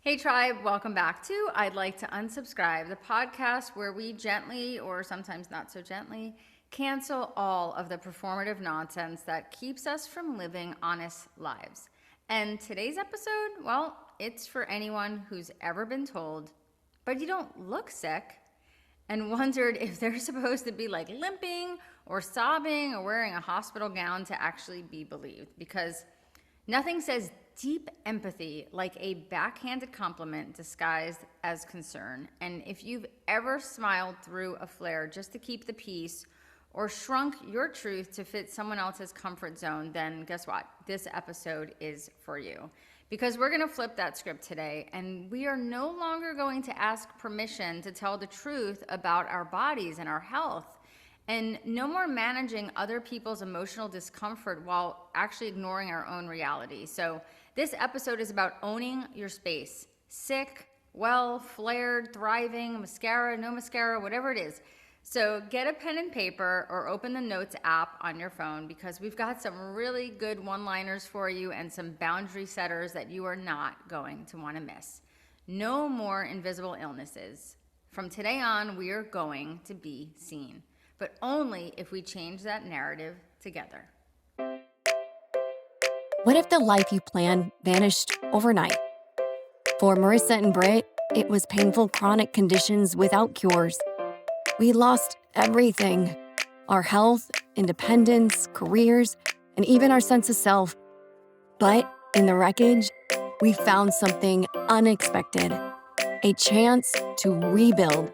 Hey tribe, welcome back to I'd Like to Unsubscribe, the podcast where we gently, or sometimes not so gently, cancel all of the performative nonsense that keeps us from living honest lives. And today's episode, well, it's for anyone who's ever been told, but you don't look sick, and wondered if they're supposed to be like limping or sobbing or wearing a hospital gown to actually be believed. Because nothing says deep empathy like a backhanded compliment disguised as concern. And if you've ever smiled through a flare just to keep the peace or shrunk your truth to fit someone else's comfort zone, then guess what? This episode is for you. Because we're going to flip that script today, and we are no longer going to ask permission to tell the truth about our bodies and our health. And no more managing other people's emotional discomfort while actually ignoring our own reality. So this episode is about owning your space. Sick, well, flared, thriving, mascara, no mascara, whatever it is. So get a pen and paper or open the Notes app on your phone, because we've got some really good one-liners for you and some boundary setters that you are not going to want to miss. No more invisible illnesses. From today on, we are going to be seen, but only if we change that narrative together. What if the life you planned vanished overnight? For Marissa and Britt, it was painful chronic conditions without cures. We lost everything: our health, independence, careers, and even our sense of self. But in the wreckage, we found something unexpected: a chance to rebuild.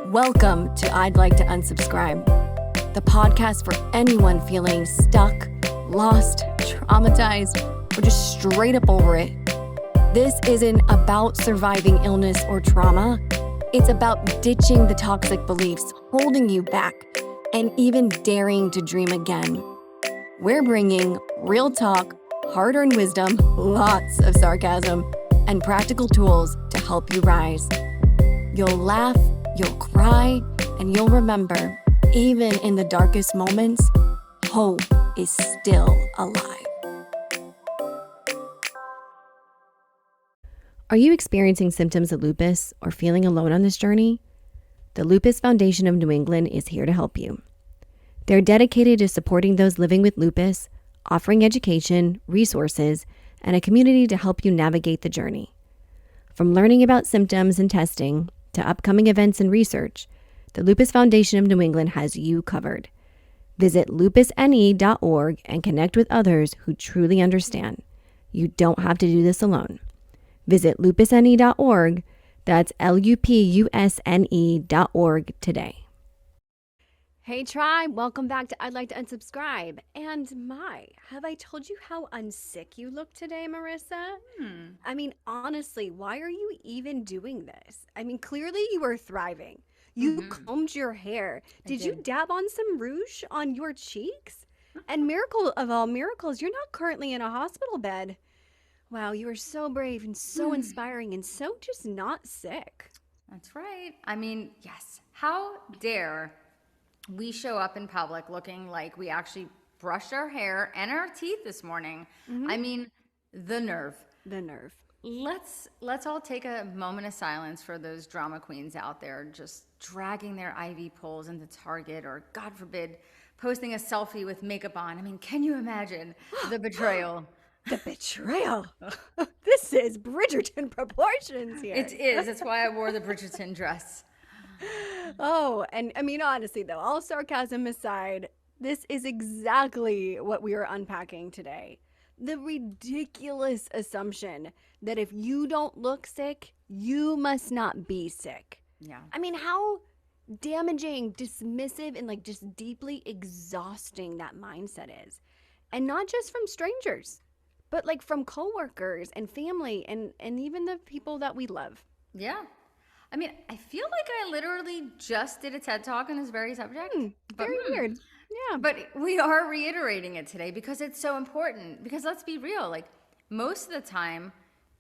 Welcome to I'd Like to Unsubscribe, the podcast for anyone feeling stuck, lost, traumatized, or just straight up over it. This isn't about surviving illness or trauma. It's about ditching the toxic beliefs holding you back and even daring to dream again. We're bringing real talk, hard-earned wisdom, lots of sarcasm, and practical tools to help you rise. You'll laugh, you'll cry, and you'll remember, even in the darkest moments, hope is still alive. Are you experiencing symptoms of lupus or feeling alone on this journey? The Lupus Foundation of New England is here to help you. They're dedicated to supporting those living with lupus, offering education, resources, and a community to help you navigate the journey. From learning about symptoms and testing to upcoming events and research, the Lupus Foundation of New England has you covered. Visit lupusne.org and connect with others who truly understand. You don't have to do this alone. Visit lupusne.org, that's lupusne.org today. Hey tribe, welcome back to I'd Like to Unsubscribe. And have I told you how unsick you look today, Marissa? I mean, honestly, why are you even doing this? I mean, clearly you are thriving. You combed your hair. Did you dab on some rouge on your cheeks? And miracle of all miracles, you're not currently in a hospital bed. Wow, you are so brave and so inspiring and so just not sick. That's right. I mean, yes. How dare we show up in public looking like we actually brushed our hair and our teeth this morning? I mean, the nerve. The nerve. Let's all take a moment of silence for those drama queens out there just dragging their IV poles into Target, or God forbid, posting a selfie with makeup on. I mean, can you imagine the betrayal? The betrayal. This is Bridgerton proportions here. It is. That's why I wore the Bridgerton dress. Oh, and I mean, honestly, though, all sarcasm aside, this is exactly what we are unpacking today. The ridiculous assumption that if you don't look sick, you must not be sick. Yeah. I mean, how damaging, dismissive, and like just deeply exhausting that mindset is. And not just from strangers, but like from coworkers and family and even the people that we love. Yeah. I mean, I feel like I literally just did a TED Talk on this very subject. Very weird. Yeah. But we are reiterating it today because it's so important. Because let's be real, like most of the time,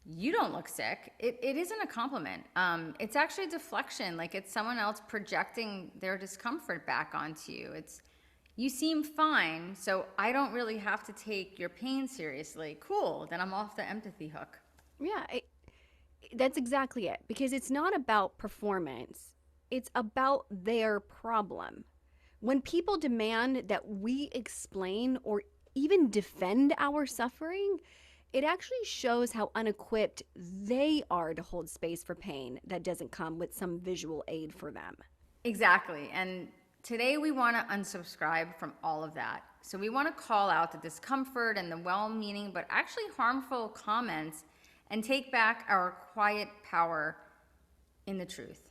you don't look sick. It isn't a compliment. It's actually a deflection. Like it's someone else projecting their discomfort back onto you. You seem fine, so I don't really have to take your pain seriously. Cool, then I'm off the empathy hook. Yeah, That's exactly it, because it's not about performance. It's about their problem. When people demand that we explain or even defend our suffering, it actually shows how unequipped they are to hold space for pain that doesn't come with some visual aid for them. Exactly. And today we want to unsubscribe from all of that. So we want to call out the discomfort and the well-meaning but actually harmful comments and take back our quiet power in the truth.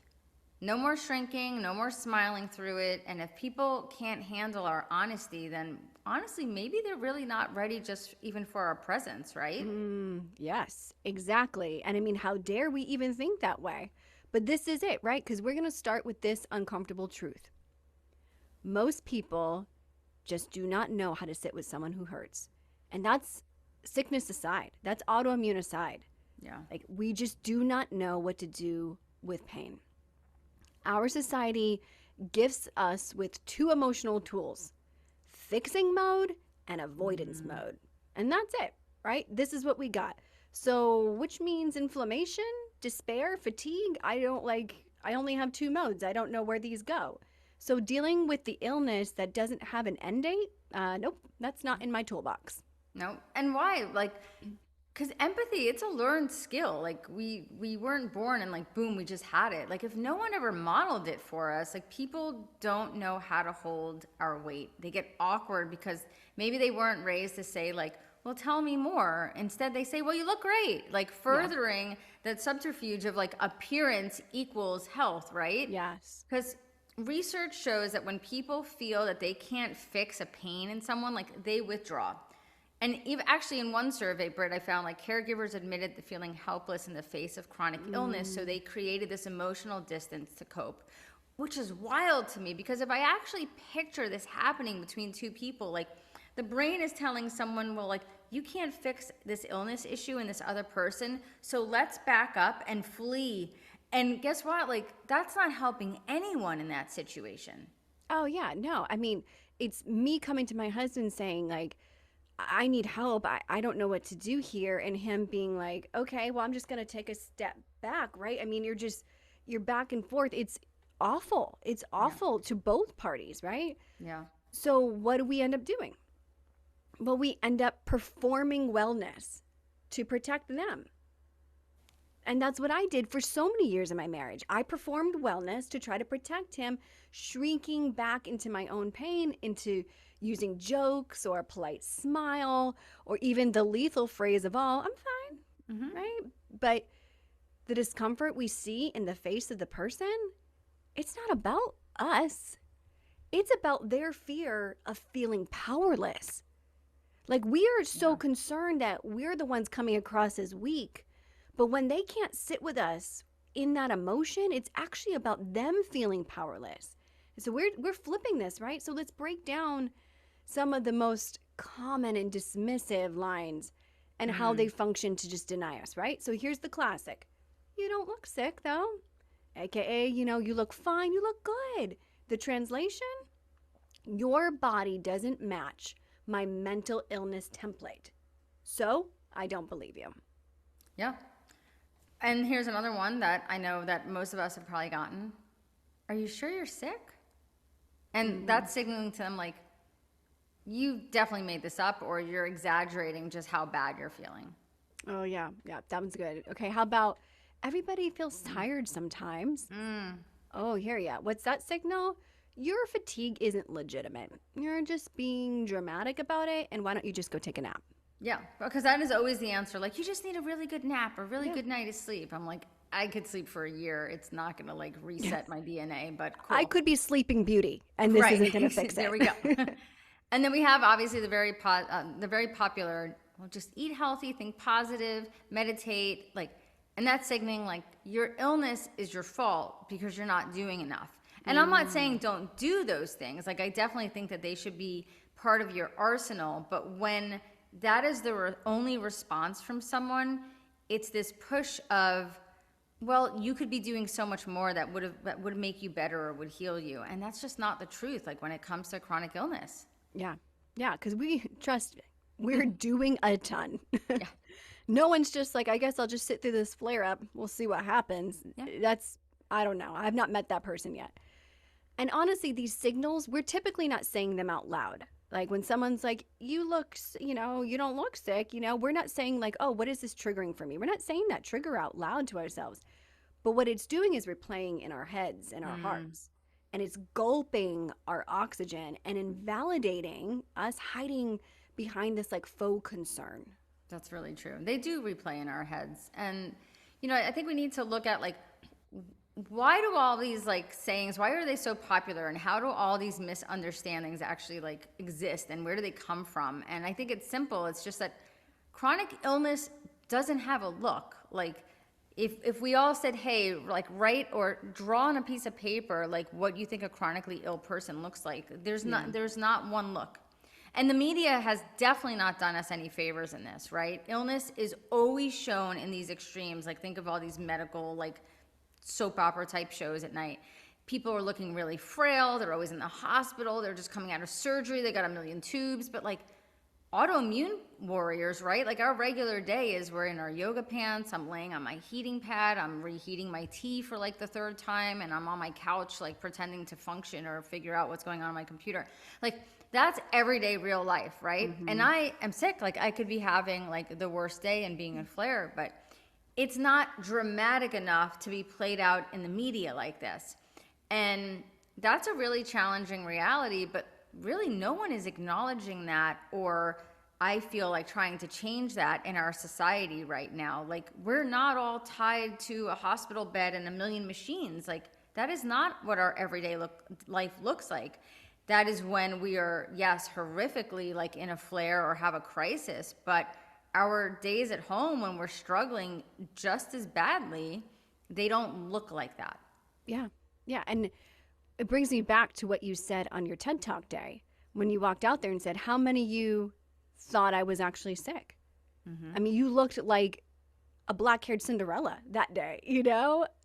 No more shrinking, no more smiling through it. And if people can't handle our honesty, then honestly, maybe they're really not ready just even for our presence, right? Yes, exactly. And I mean, how dare we even think that way? But this is it, right? Because we're going to start with this uncomfortable truth. Most people just do not know how to sit with someone who hurts. And that's sickness aside, that's autoimmune aside. Yeah. Like, we just do not know what to do with pain. Our society gifts us with two emotional tools, fixing mode and avoidance mode. And that's it, right? This is what we got. So, which means inflammation, despair, fatigue. I only have two modes. I don't know where these go. So dealing with the illness that doesn't have an end date, nope, that's not in my toolbox. No. And why? Like, because empathy, it's a learned skill. Like, we weren't born and like, boom, we just had it. Like, if no one ever modeled it for us, like, people don't know how to hold our weight. They get awkward because maybe they weren't raised to say like, well, tell me more. Instead, they say, well, you look great. Like, furthering that subterfuge of like appearance equals health, right? Yes. Because research shows that when people feel that they can't fix a pain in someone, like, they withdraw. And even actually in one survey, Britt, I found like caregivers admitted to feeling helpless in the face of chronic illness. So they created this emotional distance to cope, which is wild to me, because if I actually picture this happening between two people, like, the brain is telling someone, well, like, you can't fix this illness issue in this other person, so let's back up and flee. And guess what? Like, that's not helping anyone in that situation. Oh, yeah, no. I mean, it's me coming to my husband saying, like, I need help. I don't know what to do here. And him being like, okay, well, I'm just going to take a step back, right? I mean, you're back and forth. It's awful. It's awful to both parties, right? Yeah. So what do we end up doing? Well, we end up performing wellness to protect them. And that's what I did for so many years in my marriage. I performed wellness to try to protect him, shrinking back into my own pain, into using jokes or a polite smile, or even the lethal phrase of all, I'm fine, right? But the discomfort we see in the face of the person, it's not about us. It's about their fear of feeling powerless. Like, we are so concerned that we're the ones coming across as weak. But when they can't sit with us in that emotion, it's actually about them feeling powerless. So we're flipping this, right? So let's break down some of the most common and dismissive lines and how they function to just deny us, right? So here's the classic. You don't look sick, though. AKA, you look fine, you look good. The translation? Your body doesn't match my mental illness template. So I don't believe you. Yeah. And here's another one that I know that most of us have probably gotten. Are you sure you're sick? And that's signaling to them like, you definitely made this up, or you're exaggerating just how bad you're feeling. Oh, yeah. Yeah, that one's good. Okay, how about everybody feels tired sometimes? Oh, here, yeah. What's that signal? Your fatigue isn't legitimate. You're just being dramatic about it, and why don't you just go take a nap? Yeah, because that is always the answer. Like, you just need a really good nap, a really good night of sleep. I'm like, I could sleep for a year. It's not going to like reset my DNA, but cool. I could be Sleeping Beauty, and this isn't going to fix it. There we go. And then we have obviously the very popular, well, just eat healthy, think positive, meditate, like, and that's signaling like your illness is your fault because you're not doing enough. And I'm not saying don't do those things. Like, I definitely think that they should be part of your arsenal. But when that is the only response from someone, it's this push of, well, you could be doing so much more that would make you better or would heal you. And that's just not the truth, like, when it comes to chronic illness. Yeah, because we're doing a ton. Yeah. No one's just like, I guess I'll just sit through this flare up. We'll see what happens. Yeah. I don't know. I've not met that person yet. And honestly, these signals, we're typically not saying them out loud. Like when someone's like, you look, you don't look sick, we're not saying like, oh, what is this triggering for me? We're not saying that trigger out loud to ourselves. But what it's doing is replaying in our heads and our hearts. And it's gulping our oxygen and invalidating us hiding behind this like faux concern. That's really true. They do replay in our heads. And, I think we need to look at like, why do all these like sayings, why are they so popular, and how do all these misunderstandings actually like exist, and where do they come from? And I think it's simple. It's just that chronic illness doesn't have a look. Like if we all said, hey, like write or draw on a piece of paper like what you think a chronically ill person looks like, there's not one look. And the media has definitely not done us any favors in this, right? Illness is always shown in these extremes. Like think of all these medical like soap opera type shows at night. People are looking really frail. They're always in the hospital. They're just coming out of surgery. They got a million tubes. But like autoimmune warriors, right? Like our regular day is we're in our yoga pants. I'm laying on my heating pad. I'm reheating my tea for like the third time. And I'm on my couch like pretending to function or figure out what's going on my computer. Like that's everyday real life, right? And I am sick. Like I could be having like the worst day and being in flare, but it's not dramatic enough to be played out in the media like this. And that's a really challenging reality, but really no one is acknowledging that, or I feel like trying to change that in our society right now. Like we're not all tied to a hospital bed and a million machines. Like that is not what our everyday life looks like. That is when we are, yes, horrifically like in a flare or have a crisis, but our days at home when we're struggling just as badly, they don't look like that. Yeah. Yeah. And it brings me back to what you said on your TED Talk day when you walked out there and said, how many of you thought I was actually sick? I mean, you looked like a black-haired Cinderella that day,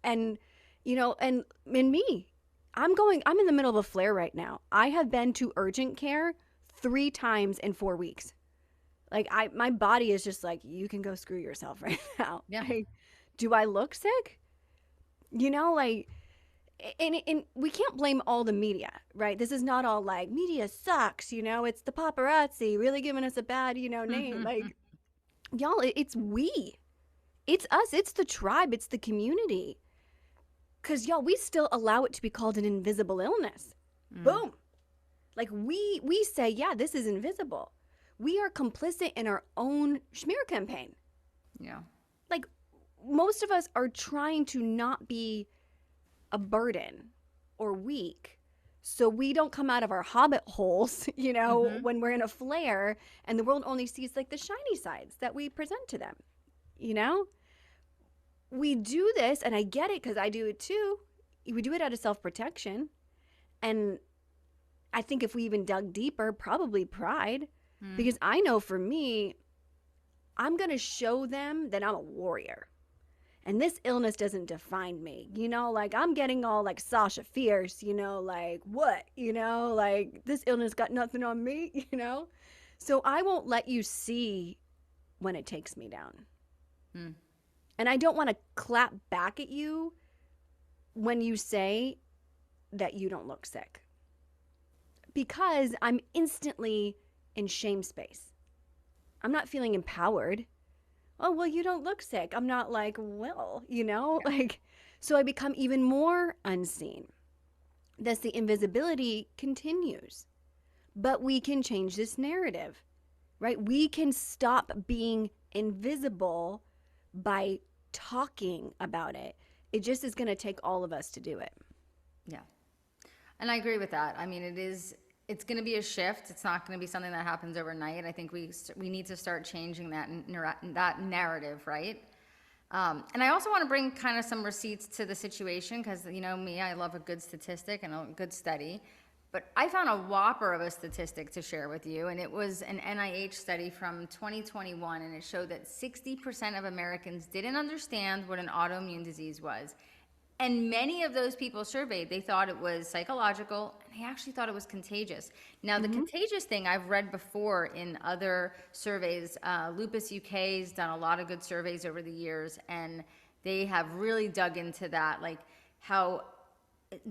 and, and in me, I'm in the middle of a flare right now. I have been to urgent care 3 times in 4 weeks. Like my body is just like, you can go screw yourself right now. Yeah. Like, do I look sick? Like, and we can't blame all the media, right? This is not all like media sucks, it's the paparazzi really giving us a bad, name. Like, y'all, it's us, it's the tribe, it's the community. 'Cause y'all, we still allow it to be called an invisible illness. Boom. Like we say, yeah, this is invisible. We are complicit in our own smear campaign. Yeah. Like most of us are trying to not be a burden or weak so we don't come out of our hobbit holes, when we're in a flare and the world only sees like the shiny sides that we present to them, We do this, and I get it because I do it too. We do it out of self-protection. And I think if we even dug deeper, probably pride. Because I know for me, I'm going to show them that I'm a warrior. And this illness doesn't define me. Like I'm getting all like Sasha Fierce, like what? Like this illness got nothing on me, So I won't let you see when it takes me down. And I don't want to clap back at you when you say that you don't look sick. Because I'm instantly in shame space. I'm not feeling empowered. Oh, well, you don't look sick. I'm not like, well, like, so I become even more unseen. Thus, the invisibility continues. But we can change this narrative, right? We can stop being invisible by talking about it. It just is going to take all of us to do it. Yeah. And I agree with that. I mean, it's going to be a shift. It's not going to be something that happens overnight. I think we need to start changing that narrative, right? And I also want to bring kind of some receipts to the situation because, me, I love a good statistic and a good study. But I found a whopper of a statistic to share with you, and it was an NIH study from 2021, and it showed that 60% of Americans didn't understand what an autoimmune disease was. And many of those people surveyed, they thought it was psychological, and they actually thought it was contagious. Now, the contagious thing I've read before in other surveys. Lupus UK has done a lot of good surveys over the years, and they have really dug into that, like how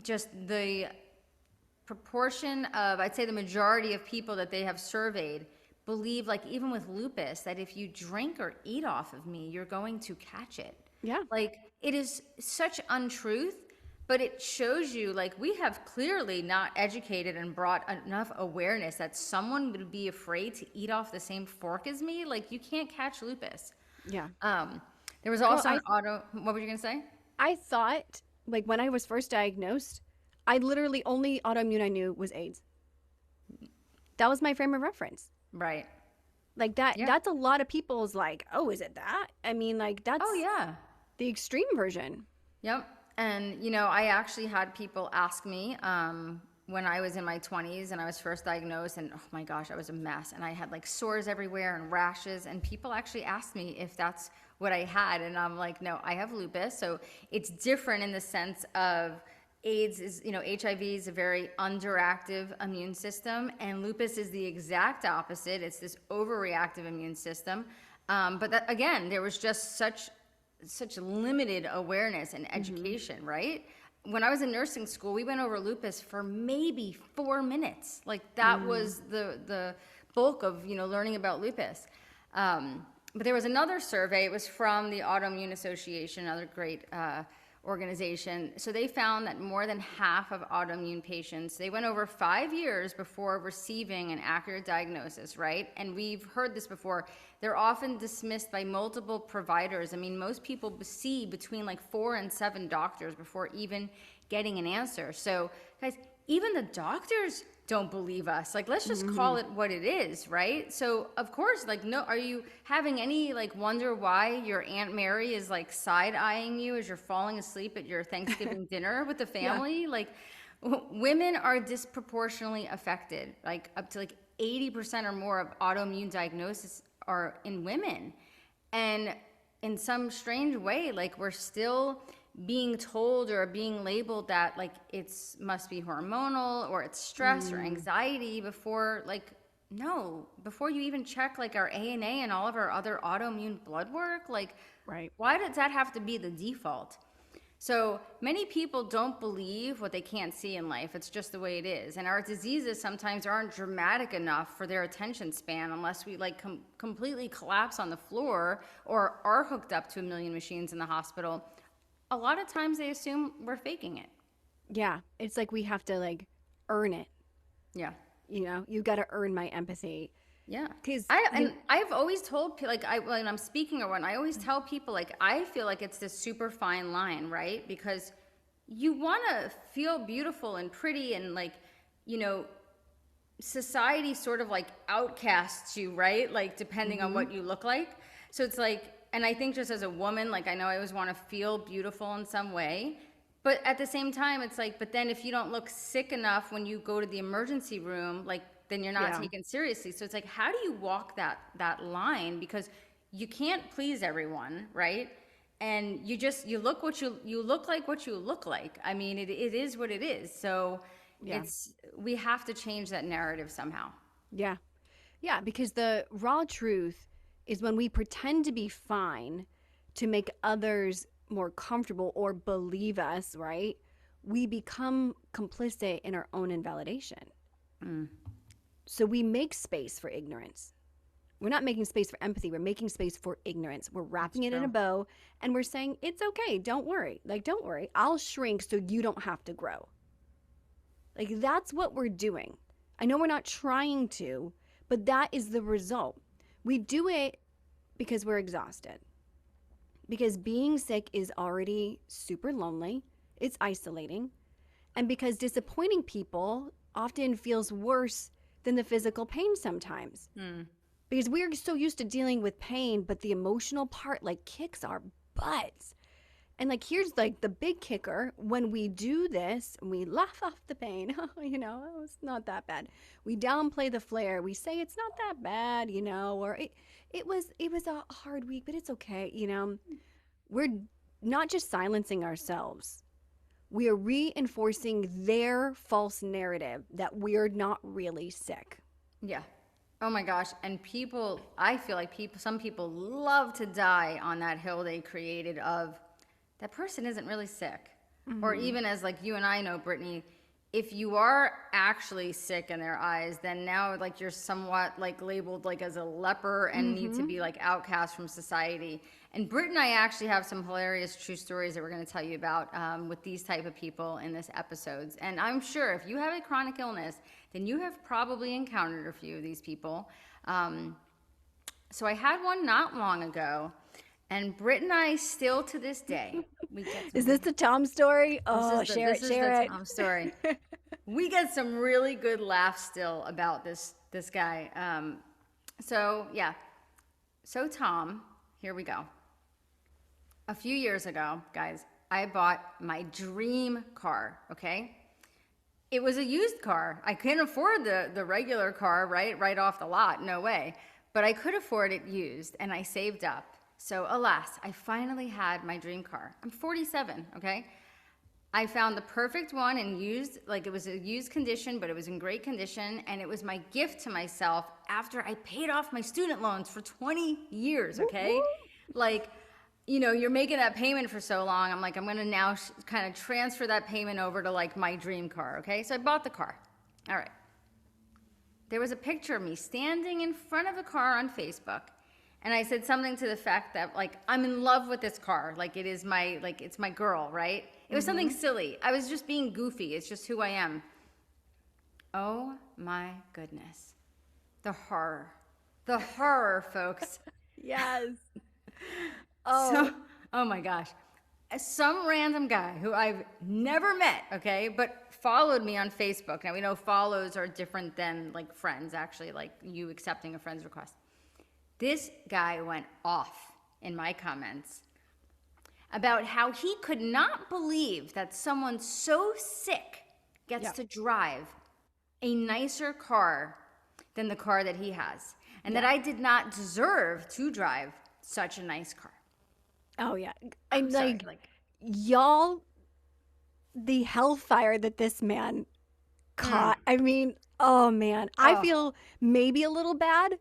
just the proportion of, I'd say the majority of people that they have surveyed believe, like even with lupus, that if you drink or eat off of me, you're going to catch it. Yeah. Like, it is such untruth, but it shows you, like, we have clearly not educated and brought enough awareness that someone would be afraid to eat off the same fork as me. Like, you can't catch lupus. Yeah. There was also what were you going to say? I thought, like, when I was first diagnosed, I literally only autoimmune I knew was AIDS. That was my frame of reference. Right. Like that, that's a lot of people's like, oh, is it that? I mean, like that's the extreme version. Yep. And, you know, I actually had people ask me when I was in my 20s and I was first diagnosed, and oh my gosh, I was a mess. And I had like sores everywhere and rashes. And people actually asked me if that's what I had. And I'm like, no, I have lupus. So it's different in the sense of AIDS is, you know, HIV is a very underactive immune system, and lupus is the exact opposite. It's this overreactive immune system. But that, again, there was just such limited awareness and education, right? When I was in nursing school, we went over lupus for maybe 4 minutes. Like that was the bulk of, you know, learning about lupus. But there was another survey. It was from the Autoimmune Association, another great organization. So they found that more than half of autoimmune patients, they went over 5 years before receiving an accurate diagnosis, right? And we've heard this before. They're often dismissed by multiple providers. I mean, most people see between like 4 and 7 doctors before even getting an answer. So guys, even the doctors don't believe us. Like, let's just call it what it is, right? So of course, like, no, are you having any like wonder why your Aunt Mary is like side-eyeing you as you're falling asleep at your Thanksgiving dinner with the family? Like, women are disproportionately affected. Like up to like 80% or more of autoimmune diagnoses are in women. And in some strange way, like we're still being told or being labeled that like it's must be hormonal or it's stress or anxiety before, like, no, before you even check like our ANA and all of our other autoimmune blood work. Like, right, why does that have to be the default? So many people don't believe what they can't see in life. It's just the way it is. And our diseases sometimes aren't dramatic enough for their attention span unless we like completely collapse on the floor or are hooked up to a million machines in the hospital. A lot of times they assume we're faking it. Yeah. It's like we have to like earn it. Yeah. You know, you got to earn my empathy. Yeah. Because I've always told people, like, when I'm speaking or when I always tell people, like, I feel like it's this super fine line, right? Because you want to feel beautiful and pretty and, like, you know, society sort of like outcasts you, right? Like, depending on what you look like. So it's like, and I think just as a woman, like, I know I always want to feel beautiful in some way. But at the same time, it's like, but then if you don't look sick enough when you go to the emergency room, like, then you're not taken seriously. So it's like, how do you walk that line? Because you can't please everyone, right? And you look like what you look like. I mean, it is what it is. So we have to change that narrative somehow. Yeah. Yeah, because the raw truth is when we pretend to be fine to make others more comfortable or believe us, right? We become complicit in our own invalidation. So we make space for ignorance. We're not making space for empathy. We're making space for ignorance. We're wrapping it in a bow and we're saying, it's okay. Don't worry. Like, don't worry. I'll shrink so you don't have to grow. Like, that's what we're doing. I know we're not trying to, but that is the result. We do it because we're exhausted. Because being sick is already super lonely. It's isolating. And because disappointing people often feels worse than the physical pain sometimes. Because we're so used to dealing with pain, but the emotional part like kicks our butts. And like, here's like the big kicker. When we do this, and we laugh off the pain, you know, oh, it's not that bad. We downplay the flare. We say it's not that bad, you know, or it was a hard week, but it's okay. You know, we're not just silencing ourselves. we are reinforcing their false narrative that we're not really sick. Yeah. Oh my gosh. And people, I feel like some people love to die on that hill they created of that person isn't really sick. Or even as like you and I know, Brittany, if you are actually sick in their eyes, then now like you're somewhat like labeled like as a leper and need to be like outcast from society. And Britt and I actually have some hilarious true stories that we're going to tell you about with these type of people in this episodes. And I'm sure if you have a chronic illness, then you have probably encountered a few of these people. So I had one not long ago, and Britt and I still to this day, we get Is this the Tom story? Oh, share it. This is the Tom story. We get some really good laughs still about this guy. So yeah, so Tom, here we go. A few years ago, guys, I bought my dream car, okay? It was a used car. I couldn't afford the regular car, right off the lot, no way. But I could afford it used, and I saved up. So alas, I finally had my dream car. I'm 47, okay? I found the perfect one and used, like it was a used condition, but it was in great condition, and it was my gift to myself after I paid off my student loans for 20 years, okay? Like, you know, you're making that payment for so long. I'm like, I'm going to now kind of transfer that payment over to like my dream car. Okay. So I bought the car. All right. There was a picture of me standing in front of a car on Facebook. And I said something to the fact that like, I'm in love with this car. Like it is my, like it's my girl, right? It was something silly. I was just being goofy. It's just who I am. Oh my goodness. The horror, folks. Yes. Oh my gosh. Some random guy who I've never met, okay, but followed me on Facebook. Now we know follows are different than like friends, actually, like you accepting a friend's request. This guy went off in my comments about how he could not believe that someone so sick gets to drive a nicer car than the car that he has, and that I did not deserve to drive such a nice car. Oh yeah. I'm like, y'all, the hellfire that this man caught. I mean, oh man, I feel maybe a little bad,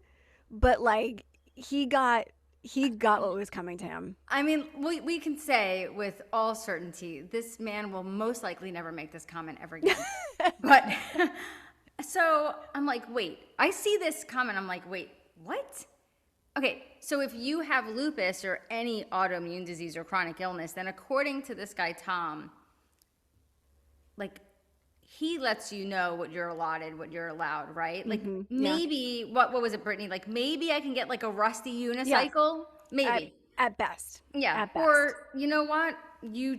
but like he got what was coming to him. I mean, we can say with all certainty, this man will most likely never make this comment ever again. But so I'm like, wait, I see this comment. I'm like, wait, what? Okay, so if you have lupus or any autoimmune disease or chronic illness, then according to this guy, Tom, like, he lets you know what you're allotted, what you're allowed, right? Like, maybe, what was it, Brittany? Like, maybe I can get, like, a rusty unicycle? Maybe. At best. Yeah. At best. Or, you know what? You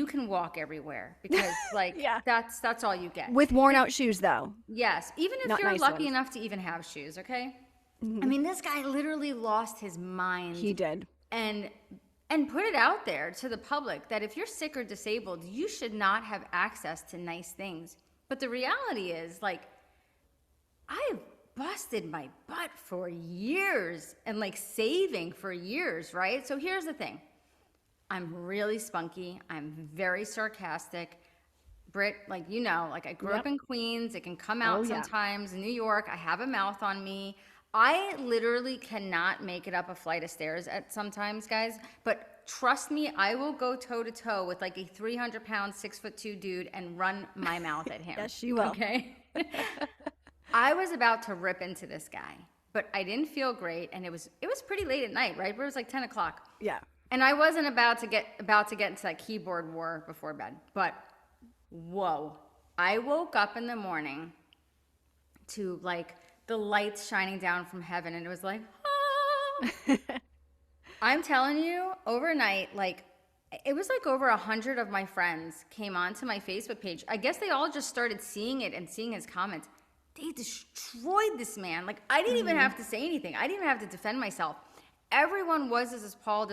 can walk everywhere because, like, that's all you get. With worn out shoes, though. Yes. Even if you're lucky enough to even have shoes, okay? I mean, this guy literally lost his mind. He did. And put it out there to the public that if you're sick or disabled, you should not have access to nice things. But the reality is, like, I've busted my butt for years and, like, saving for years, right? So here's the thing. I'm really spunky. I'm very sarcastic. Britt, like, you know, like, I grew up in Queens. It can come out sometimes. In New York, I have a mouth on me. I literally cannot make it up a flight of stairs at sometimes, guys. But trust me, I will go toe to toe with like a 300-pound, 6'2" dude and run my mouth at him. Yes, she will. Okay. I was about to rip into this guy, but I didn't feel great, and it was pretty late at night, right? It was like 10 o'clock. Yeah. And I wasn't about to get into that keyboard war before bed. But whoa, I woke up in the morning to like the lights shining down from heaven, and it was like, ah. I'm telling you, overnight, like, it was like over 100 of my friends came onto my Facebook page. I guess they all just started seeing it and seeing his comments. They destroyed this man. Like, I didn't even have to say anything. I didn't even have to defend myself. Everyone was as appalled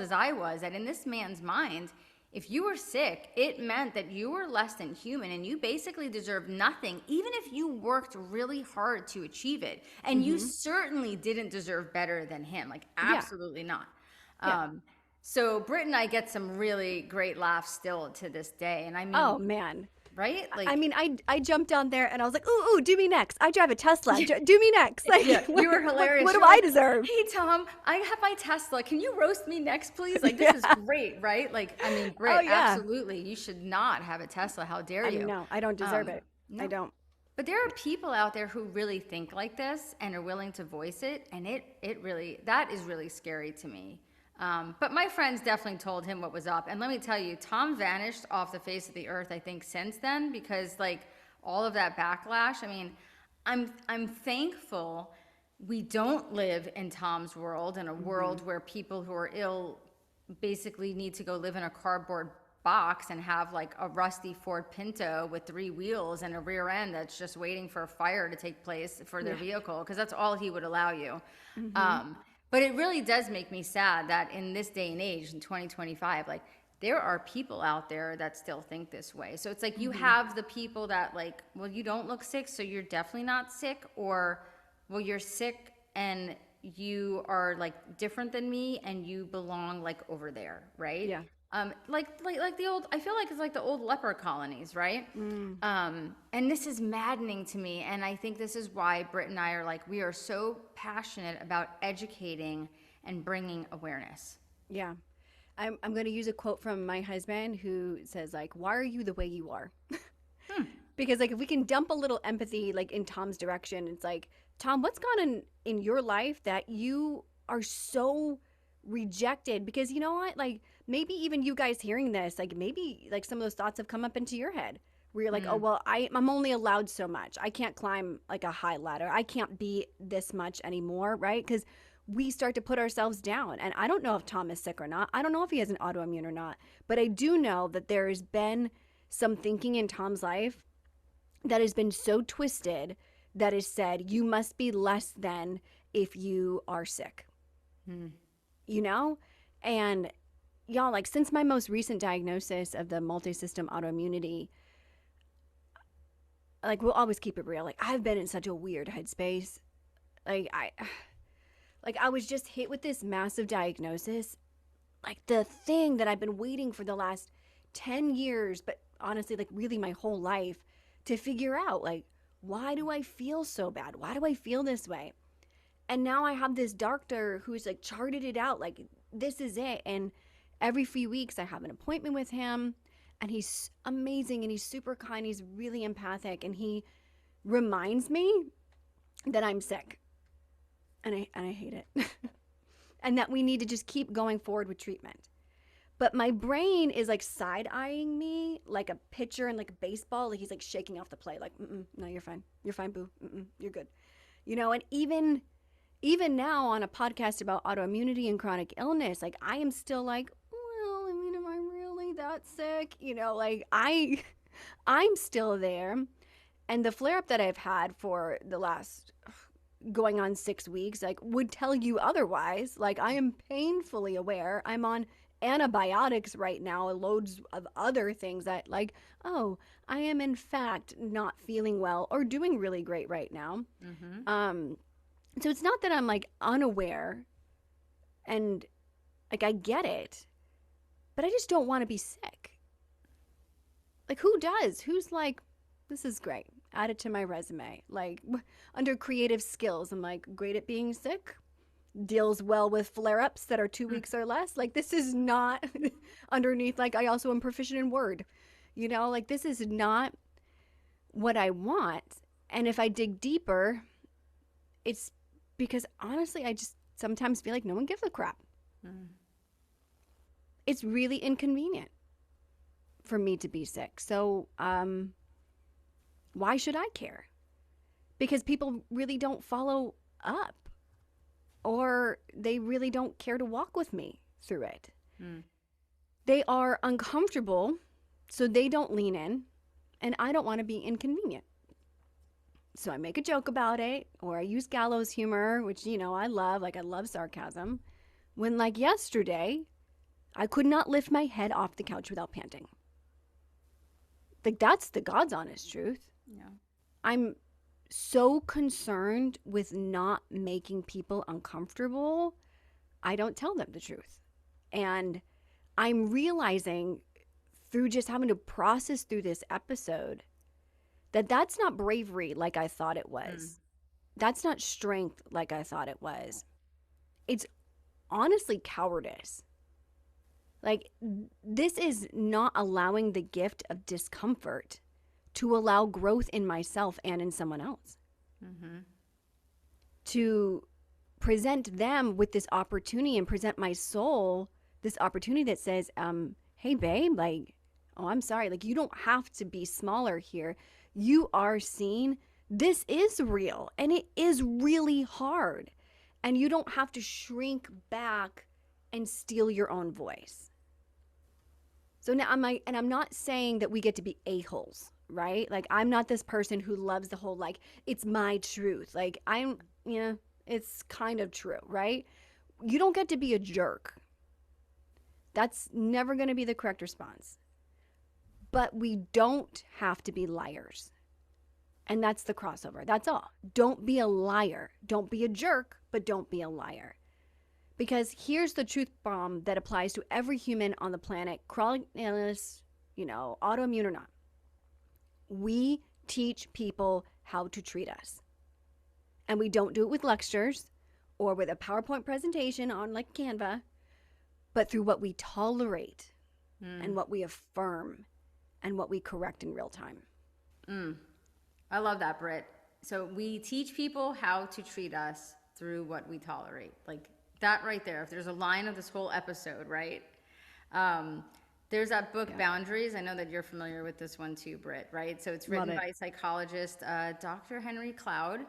as I was, that in this man's mind, if you were sick, it meant that you were less than human and you basically deserved nothing, even if you worked really hard to achieve it. And you certainly didn't deserve better than him. Like, absolutely not. So Britt and I get some really great laughs still to this day. And I mean, Oh, man. right? Like, I mean, I jumped on there and I was like, ooh, do me next. I drive a Tesla. Do me next. Like, yeah, you were hilarious. What do You're I like, deserve? Hey, Tom, I have my Tesla. Can you roast me next, please? Like, this is great, right? Like, I mean, Britt, Oh, yeah. absolutely. You should not have a Tesla. How dare you? No, I don't deserve it. no. I don't. But there are people out there who really think like this and are willing to voice it. And that is really scary to me. But my friends definitely told him what was up. And let me tell you, Tom vanished off the face of the earth, I think, since then, because like all of that backlash. I mean, I'm thankful we don't live in Tom's world, in a world where people who are ill basically need to go live in a cardboard box and have like a rusty Ford Pinto with 3 wheels and a rear end that's just waiting for a fire to take place for their vehicle, because that's all he would allow you. But it really does make me sad that in this day and age, in 2025, like there are people out there that still think this way. So it's like you have the people that like, well, you don't look sick, so you're definitely not sick, or well, you're sick and you are like different than me and you belong like over there, right? Yeah. Like the old, I feel like it's like the old leper colonies, right? And this is maddening to me. And I think this is why Britt and I are like, we are so passionate about educating and bringing awareness. Yeah. I'm going to use a quote from my husband who says like, why are you the way you are? Because like if we can dump a little empathy like in Tom's direction, it's like, Tom, what's gone on in your life that you are so rejected? Because you know what, like maybe even you guys hearing this, like maybe like some of those thoughts have come up into your head where you're like, oh well, I'm only allowed so much, I can't climb like a high ladder, I can't be this much anymore, right? Because we start to put ourselves down. And I don't know if Tom is sick or not, I don't know if he has an autoimmune or not, but I do know that there has been some thinking in Tom's life that has been so twisted that has said you must be less than if you are sick. You know? And y'all, like since my most recent diagnosis of the multi-system autoimmunity, like we'll always keep it real, like I've been in such a weird headspace. Like I was just hit with this massive diagnosis, like the thing that I've been waiting for the last 10 years, but honestly like really my whole life to figure out, like, why do I feel so bad? Why do I feel this way? And now I have this doctor who's like charted it out, like this is it. And every few weeks I have an appointment with him, and he's amazing and he's super kind. He's really empathic, and he reminds me that I'm sick, and I hate it, and that we need to just keep going forward with treatment. But my brain is like side-eyeing me like a pitcher in like a baseball. Like he's like shaking off the plate. Like, no, you're fine. You're fine, boo. You're good. You know, and even now on a podcast about autoimmunity and chronic illness, like I am still like, well, I mean, am I really that sick? You know, like I'm still there. And the flare-up that I've had for the last going on 6 weeks, like would tell you otherwise. Like I am painfully aware. I'm on antibiotics right now, loads of other things that like, oh, I am in fact not feeling well or doing really great right now. So it's not that I'm like unaware, and like I get it, but I just don't want to be sick. Like who does? Who's like, this is great, add it to my resume. Like under creative skills, I'm like great at being sick, deals well with flare-ups that are 2 weeks or less. Like this is not underneath, like I also am proficient in Word, you know, like this is not what I want. And if I dig deeper, it's because honestly I just sometimes feel like no one gives a crap. It's really inconvenient for me to be sick. So why should I care? Because people really don't follow up, or they really don't care to walk with me through it. They are uncomfortable, so they don't lean in, and I don't want to be inconvenient. So I make a joke about it, or I use gallows humor, which, you know, I love. Like, I love sarcasm. When, like, yesterday, I could not lift my head off the couch without panting. Like, that's the God's honest truth. Yeah. I'm so concerned with not making people uncomfortable, I don't tell them the truth. And I'm realizing through just having to process through this episode that that's not bravery like I thought it was. That's not strength like I thought it was. It's honestly cowardice. Like, this is not allowing the gift of discomfort to allow growth in myself and in someone else. To present them with this opportunity and present my soul this opportunity that says, hey, babe, like, oh, I'm sorry. Like, you don't have to be smaller here. You are seen. This is real, and it is really hard. And you don't have to shrink back and steal your own voice. So now I'm not saying that we get to be a-holes, right? Like, I'm not this person who loves the whole, like, it's my truth. Like, it's kind of true, right? You don't get to be a jerk. That's never going to be the correct response. But we don't have to be liars. And that's the crossover. That's all. Don't be a liar. Don't be a jerk, but don't be a liar. Because here's the truth bomb that applies to every human on the planet, chronic illness, autoimmune or not. We teach people how to treat us. And we don't do it with lectures or with a PowerPoint presentation on like Canva, but through what we tolerate and what we affirm and what we correct in real time. I love that, Britt. So we teach people how to treat us through what we tolerate. Like that right there. If there's a line of this whole episode, right? There's that book, Boundaries. I know that you're familiar with this one too, Britt, right? So it's written by psychologist Dr. Henry Cloud.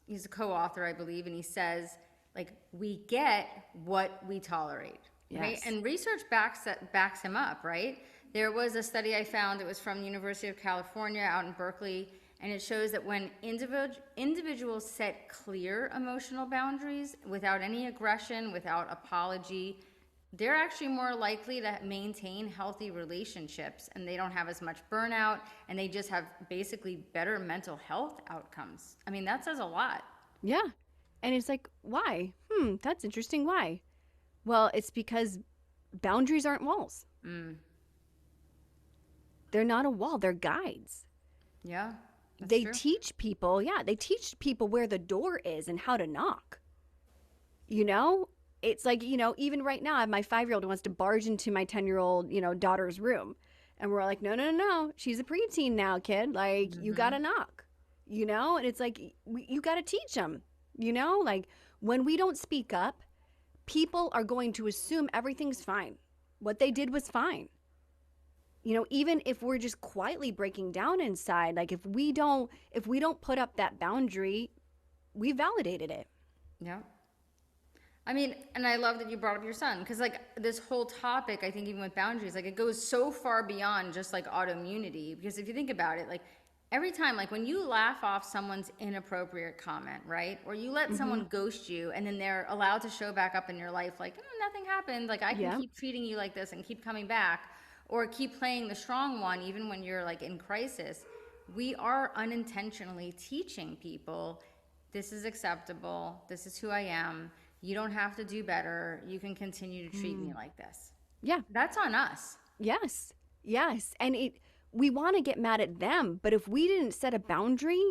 He's a co-author, I believe, and he says, like, we get what we tolerate, right? And research backs him up, right? There was a study I found that was from the University of California out in Berkeley, and it shows that when individuals set clear emotional boundaries without any aggression, without apology, they're actually more likely to maintain healthy relationships, and they don't have as much burnout, and they just have basically better mental health outcomes. I mean, that says a lot. Yeah. And it's like, why? That's interesting. Why? Well, it's because boundaries aren't walls. They're not a wall. They're guides. Yeah. They teach people where the door is and how to knock. It's like, even right now, I have my 5-year-old who wants to barge into my 10-year-old, daughter's room. And we're like, no. She's a preteen now, kid. Like, you got to knock, and it's like, you got to teach them, like when we don't speak up, people are going to assume everything's fine. What they did was fine. Even if we're just quietly breaking down inside, like if we don't put up that boundary, we validated it. Yeah. I mean, and I love that you brought up your son, because like this whole topic, I think even with boundaries, like it goes so far beyond just like autoimmunity. Because if you think about it, like every time, like when you laugh off someone's inappropriate comment, right? Or you let someone ghost you and then they're allowed to show back up in your life, like, nothing happened. Like I can keep treating you like this and keep coming back, or keep playing the strong one even when you're like in crisis. We are unintentionally teaching people, this is acceptable. This is who I am. You don't have to do better. You can continue to treat me like this. Yeah. That's on us. Yes. And we want to get mad at them, but if we didn't set a boundary,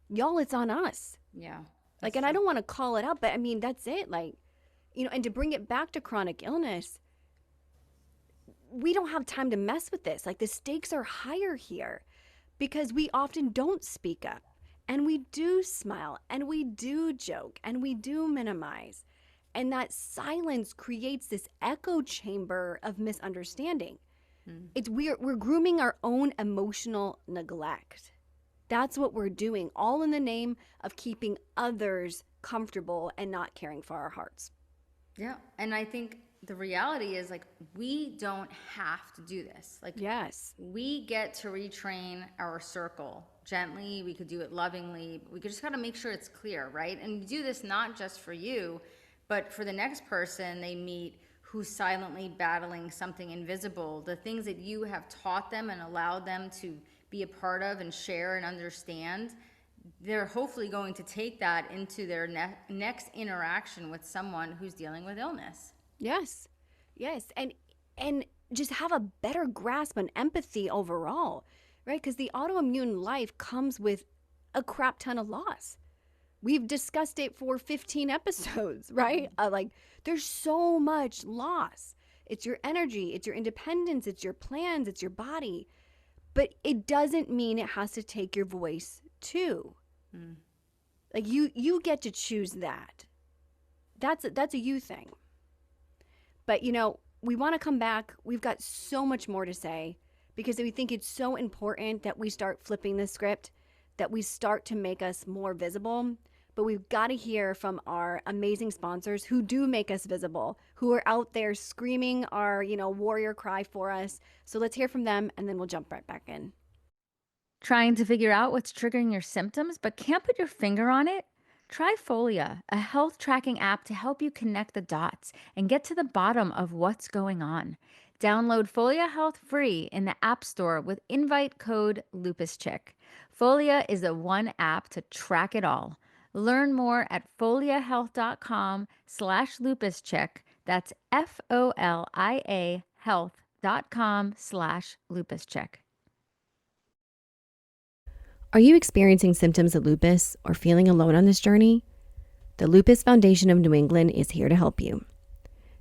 y'all, it's on us. Yeah. Like, and I don't want to call it out, but I mean, that's it. Like, and to bring it back to chronic illness, we don't have time to mess with this. Like, the stakes are higher here because we often don't speak up, and we do smile, and we do joke, and we do minimize. And that silence creates this echo chamber of misunderstanding. We're grooming our own emotional neglect. That's what we're doing, all in the name of keeping others comfortable and not caring for our hearts. Yeah. And I think the reality is, like, we don't have to do this. Like, yes, we get to retrain our circle gently. We could do it lovingly. We just got to make sure it's clear, right? And we do this not just for you, but for the next person they meet who's silently battling something invisible. The things that you have taught them and allowed them to be a part of and share and understand, they're hopefully going to take that into their next interaction with someone who's dealing with illness. Yes. Yes. And just have a better grasp on empathy overall, right? Because the autoimmune life comes with a crap ton of loss. We've discussed it for 15 episodes, right? Like, there's so much loss. It's your energy, it's your independence, it's your plans, it's your body. But it doesn't mean it has to take your voice too. Like, you get to choose that. That's a you thing. But, we want to come back. We've got so much more to say because we think it's so important that we start flipping the script, that we start to make us more visible. But we've got to hear from our amazing sponsors who do make us visible, who are out there screaming our, warrior cry for us. So let's hear from them, and then we'll jump right back in. Trying to figure out what's triggering your symptoms but can't put your finger on it? Try Folia, a health tracking app to help you connect the dots and get to the bottom of what's going on. Download Folia Health free in the App Store with invite code LupusChick. Folia is the one app to track it all. Learn more at foliahealth.com/lupuscheck. That's FOLIA health.com/lupuscheck. Are you experiencing symptoms of lupus or feeling alone on this journey? The Lupus Foundation of New England is here to help you.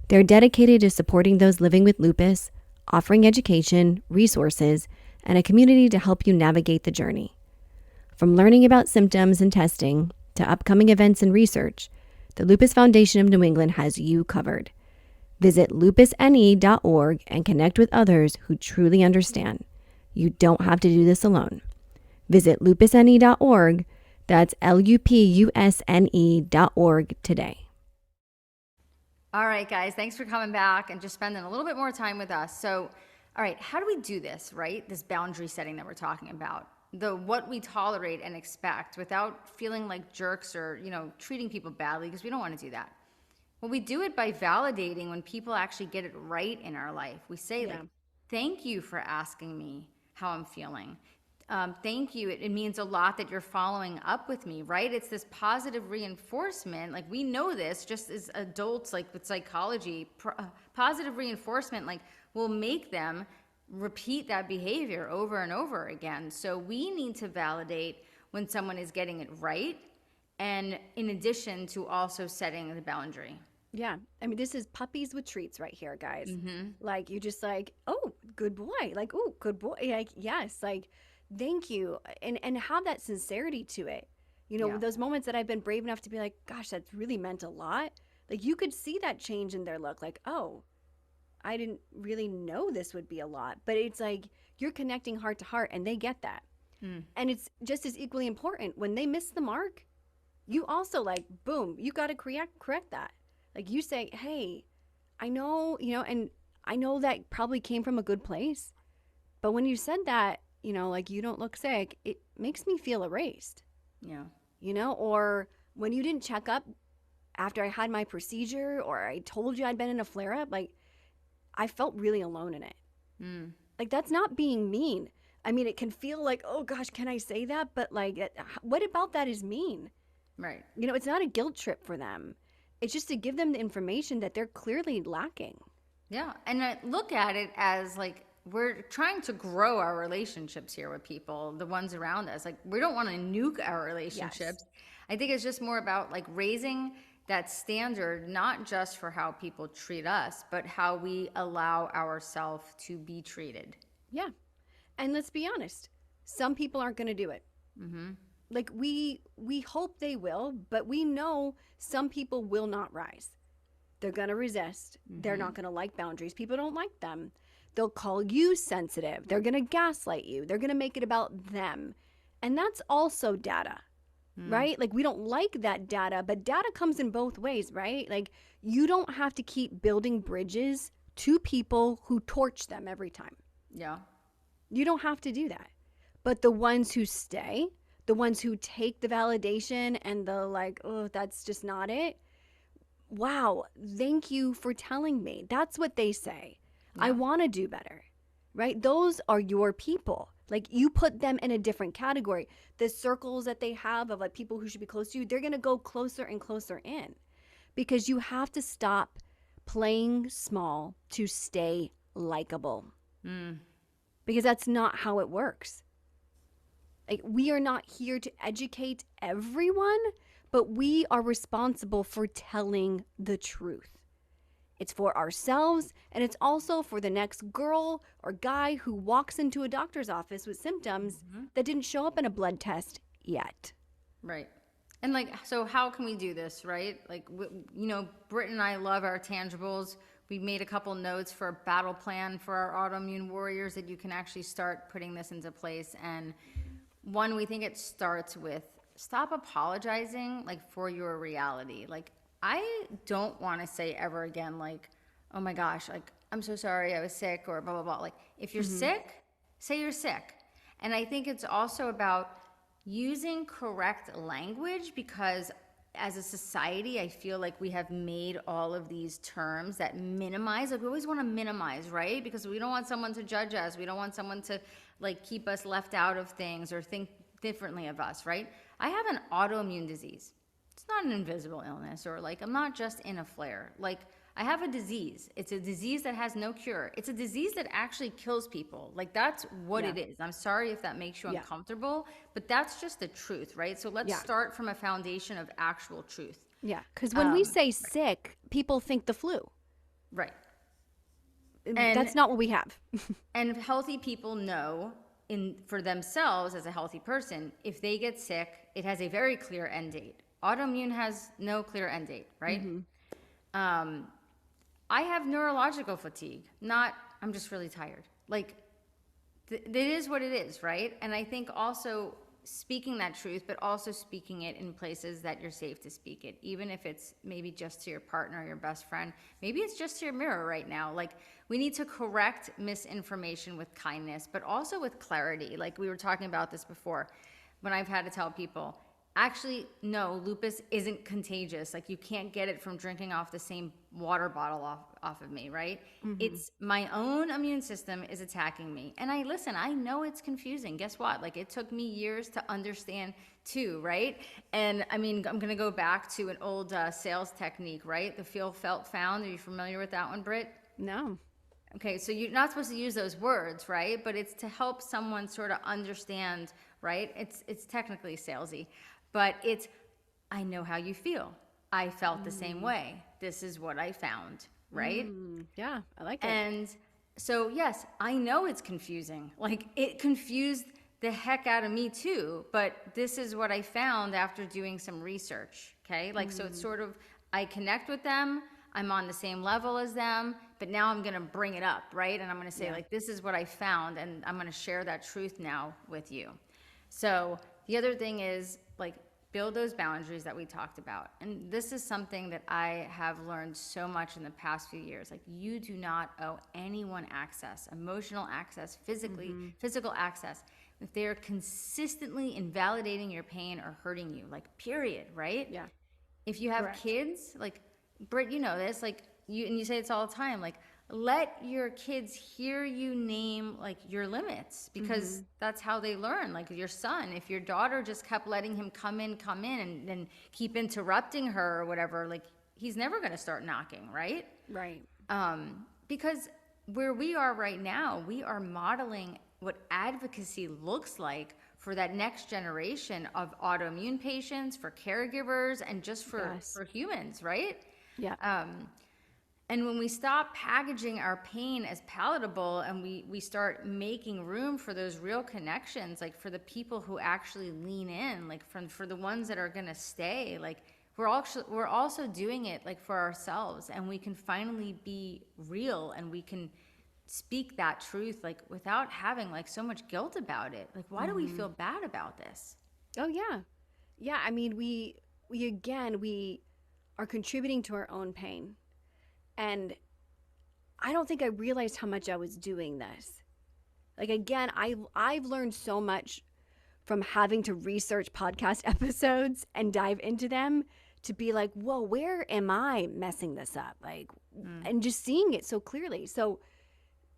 They're dedicated to supporting those living with lupus, offering education, resources, and a community to help you navigate the journey. From learning about symptoms and testing to upcoming events and research, the Lupus Foundation of New England has you covered. Visit lupusne.org and connect with others who truly understand. You don't have to do this alone. Visit lupusne.org, that's lupusne.org today. All right, guys, thanks for coming back and just spending a little bit more time with us. So, all right, how do we do this, right? This boundary setting that we're talking about, what we tolerate and expect without feeling like jerks or, treating people badly, because we don't want to do that. Well, we do it by validating when people actually get it right in our life. We say, thank you for asking me how I'm feeling. Thank you. It means a lot that you're following up with me, right? It's this positive reinforcement. Like, we know this just as adults, like with psychology, positive reinforcement, will make them repeat that behavior over and over again. So we need to validate when someone is getting it right. And in addition to also setting the boundary. Yeah. I mean, this is puppies with treats right here, guys. Like, you just oh, good boy. Like, oh, good boy. Like, yes. Like, thank you. And have that sincerity to it. Those moments that I've been brave enough to be like, gosh, that's really meant a lot. Like, you could see that change in their look. Like, oh, I didn't really know this would be a lot. But it's like, you're connecting heart to heart and they get that. And it's just as equally important when they miss the mark, you also boom, you got to correct that. Like, you say, hey, I know, and I know that probably came from a good place. But when you said that, you don't look sick, it makes me feel erased. Yeah. Or when you didn't check up after I had my procedure, or I told you I'd been in a flare-up, I felt really alone in it. Like, that's not being mean. I mean, it can feel like, oh gosh, can I say that? But what about that is mean? Right. It's not a guilt trip for them. It's just to give them the information that they're clearly lacking. Yeah. And I look at it as we're trying to grow our relationships here with people, the ones around us. We don't want to nuke our relationships. Yes. I think it's just more about raising that standard, not just for how people treat us, but how we allow ourselves to be treated. Yeah. And let's be honest, some people aren't going to do it. We hope they will, but we know some people will not rise. They're going to resist. They're not going to like boundaries. People don't like them. They'll call you sensitive. They're going to gaslight you. They're going to make it about them. And that's also data, right? We don't like that data, but data comes in both ways, right? You don't have to keep building bridges to people who torch them every time. Yeah. You don't have to do that. But the ones who stay, the ones who take the validation and the oh, that's just not it. Wow, thank you for telling me. That's what they say. Yeah. I want to do better, right? Those are your people. You put them in a different category. The circles that they have of people who should be close to you, they're going to go closer and closer in because you have to stop playing small to stay likable. Because that's not how it works. Like, we are not here to educate everyone, but we are responsible for telling the truth. It's for ourselves, and it's also for the next girl or guy who walks into a doctor's office with symptoms that didn't show up in a blood test yet. Right. And like, so how can we do this, right? Like, you know, Britt and I love our tangibles. We made a couple notes for a battle plan for our autoimmune warriors that you can actually start putting this into place. And one, we think it starts with stop apologizing, like, for your reality. Like, I don't want to say ever again, like, oh my gosh, like, I'm so sorry I was sick, or blah, blah, blah. Like, if you're sick, say you're sick. And I think it's also about using correct language, because as a society, I feel like we have made all of these terms that minimize. Like, we always want to minimize, right? Because we don't want someone to judge us. We don't want someone to, like, keep us left out of things or think differently of us, right? I have an autoimmune disease. It's not an invisible illness, or like, I'm not just in a flare. Like, I have a disease. It's a disease that has no cure. It's a disease that actually kills people. Like, that's what it is. I'm sorry if that makes you uncomfortable, but that's just the truth, right? So let's start from a foundation of actual truth. Yeah, because when we say sick, people think the flu. Right. And that's not what we have. And healthy people know for themselves as a healthy person, if they get sick, it has a very clear end date. Autoimmune has no clear end date, right? I have neurological fatigue, not, I'm just really tired. Like, it is what it is, right? And I think also speaking that truth, but also speaking it in places that you're safe to speak it, even if it's maybe just to your partner, your best friend. Maybe it's just to your mirror right now. Like, we need to correct misinformation with kindness, but also with clarity. Like, we were talking about this before, when I've had to tell people, actually, no, lupus isn't contagious. Like, you can't get it from drinking off the same water bottle off of me, right? It's my own immune system is attacking me. And I know it's confusing. Guess what? Like, it took me years to understand too, right? And I mean, I'm going to go back to an old sales technique, right? The feel, felt, found. Are you familiar with that one, Britt? No. Okay, so you're not supposed to use those words, right? But it's to help someone sort of understand, right? It's technically salesy. But it's, I know how you feel. I felt the same way. This is what I found, right? Yeah, I like it. And so, yes, I know it's confusing. Like, it confused the heck out of me too. But this is what I found after doing some research, okay? Like, so it's sort of, I connect with them. I'm on the same level as them. But now I'm going to bring it up, right? And I'm going to say, like, this is what I found. And I'm going to share that truth now with you. So the other thing is, like, build those boundaries that we talked about. And this is something that I have learned so much in the past few years. Like, you do not owe anyone access, emotional access, physical access, if they're consistently invalidating your pain or hurting you, like, period, right? Yeah. If you have kids, like, Britt, you know this, like, you say it's all the time, like, let your kids hear you name, like, your limits, because that's how they learn. Like, your son, if your daughter just kept letting him come in and then keep interrupting her or whatever, like, he's never going to start knocking, right? Right. Because where we are right now, we are modeling what advocacy looks like for that next generation of autoimmune patients, for caregivers, and just for humans, right? Yeah. And when we stop packaging our pain as palatable, and we start making room for those real connections, like, for the people who actually lean in, like, for the ones that are going to stay, like, we're also doing it, like, for ourselves, and we can finally be real, and we can speak that truth, like, without having, like, so much guilt about it. Like, why do we feel bad about this? Oh, yeah. Yeah, I mean, we are contributing to our own pain. And I don't think I realized how much I was doing this. Like, again, I've learned so much from having to research podcast episodes and dive into them to be like, whoa, where am I messing this up? Like, and just seeing it so clearly. So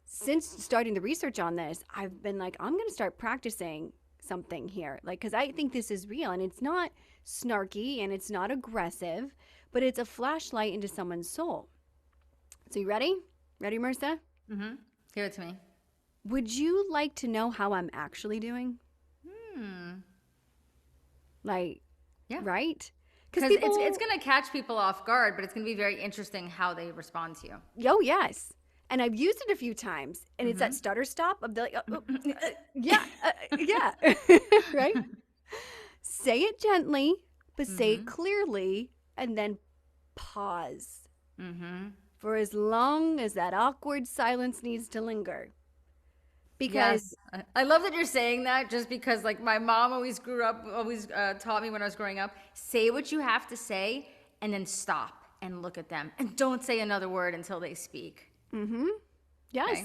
since starting the research on this, I've been like, I'm going to start practicing something here. Like, because I think this is real, and it's not snarky and it's not aggressive, but it's a flashlight into someone's soul. So you ready? Ready, Marissa? Mm-hmm. Give it to me. Would you like to know how I'm actually doing? Like, Yeah. right? Because it's going to catch people off guard, but it's going to be very interesting how they respond to you. Oh, yes. And I've used it a few times. And it's that stutter stop of the like, yeah, right? Say it gently, but say it clearly, and then pause for as long as that awkward silence needs to linger. Because I love that you're saying that, just because like my mom always taught me when I was growing up, say what you have to say and then stop and look at them and don't say another word until they speak. yes, Okay.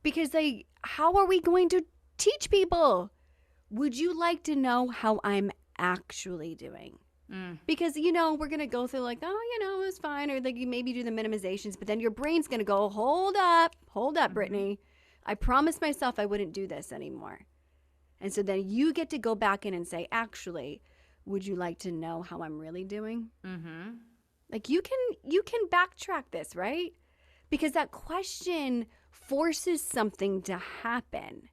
because how are we going to teach people? Would you like to know how I'm actually doing? Because, we're going to go through like, it was fine. Or like you maybe do the minimizations, but then your brain's going to go, hold up, Brittany. I promised myself I wouldn't do this anymore. And so then you get to go back in and say, actually, would you like to know how I'm really doing? Like you can backtrack this, right? Because that question forces something to happen.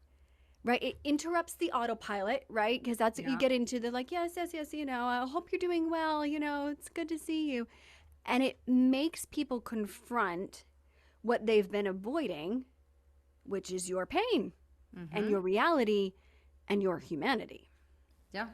Right? It interrupts the autopilot, right? Because that's what you get into. They're like, yes, I hope you're doing well. It's good to see you. And it makes people confront what they've been avoiding, which is your pain and your reality and your humanity. Yeah.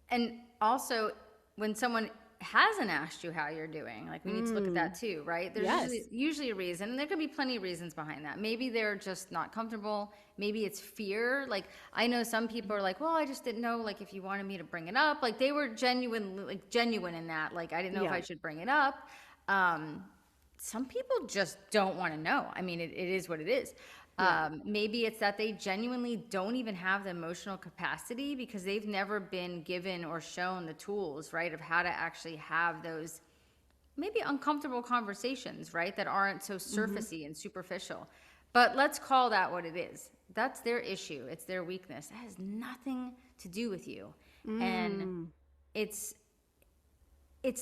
And also, when someone hasn't asked you how you're doing, like we need to look at that too, right? There's usually a reason, and there could be plenty of reasons behind that. Maybe they're just not comfortable. Maybe it's fear. Like I know some people are like, well, I just didn't know like if you wanted me to bring it up. Like they were genuine in that. Like I didn't know if I should bring it up. Some people just don't want to know. I mean, it is what it is. Maybe it's that they genuinely don't even have the emotional capacity because they've never been given or shown the tools, right, of how to actually have those maybe uncomfortable conversations, right, that aren't so surfacey and superficial. But let's call that what it is. That's their issue. It's their weakness. It has nothing to do with you. And it's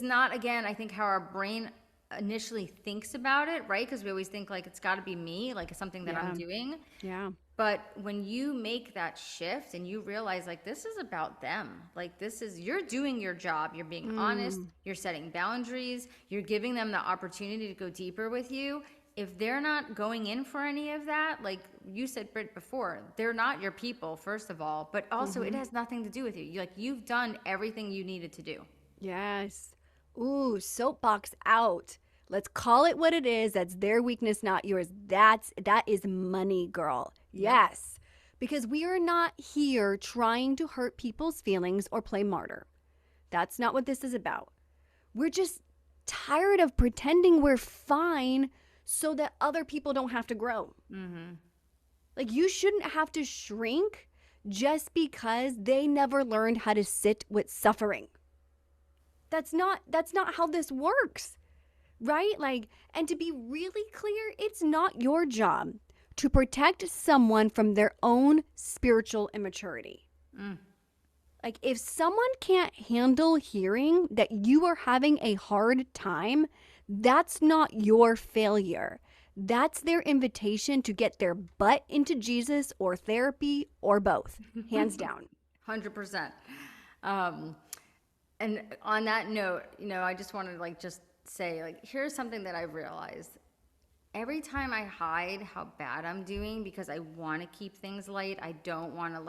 not, again, I think how our brain initially thinks about it, right? Because we always think like it's got to be me, like it's something that I'm doing. Yeah. But when you make that shift and you realize like this is about them, like you're doing your job, you're being honest, you're setting boundaries, you're giving them the opportunity to go deeper with you. If they're not going in for any of that, like you said, Britt, before, they're not your people, first of all, but also it has nothing to do with you. You've done everything you needed to do. Yes. Ooh, soapbox out. Let's call it what it is. That's their weakness, not yours. That is money, girl. Yes. Because we are not here trying to hurt people's feelings or play martyr. That's not what this is about. We're just tired of pretending we're fine so that other people don't have to grow. Like you shouldn't have to shrink just because they never learned how to sit with suffering. That's not how this works, right? Like, and to be really clear, it's not your job to protect someone from their own spiritual immaturity. Like, if someone can't handle hearing that you are having a hard time, that's not your failure. That's their invitation to get their butt into Jesus or therapy or both, hands down. 100%. And on that note, I just wanted to just say, here's something that I've realized. Every time I hide how bad I'm doing because I want to keep things light, I don't want to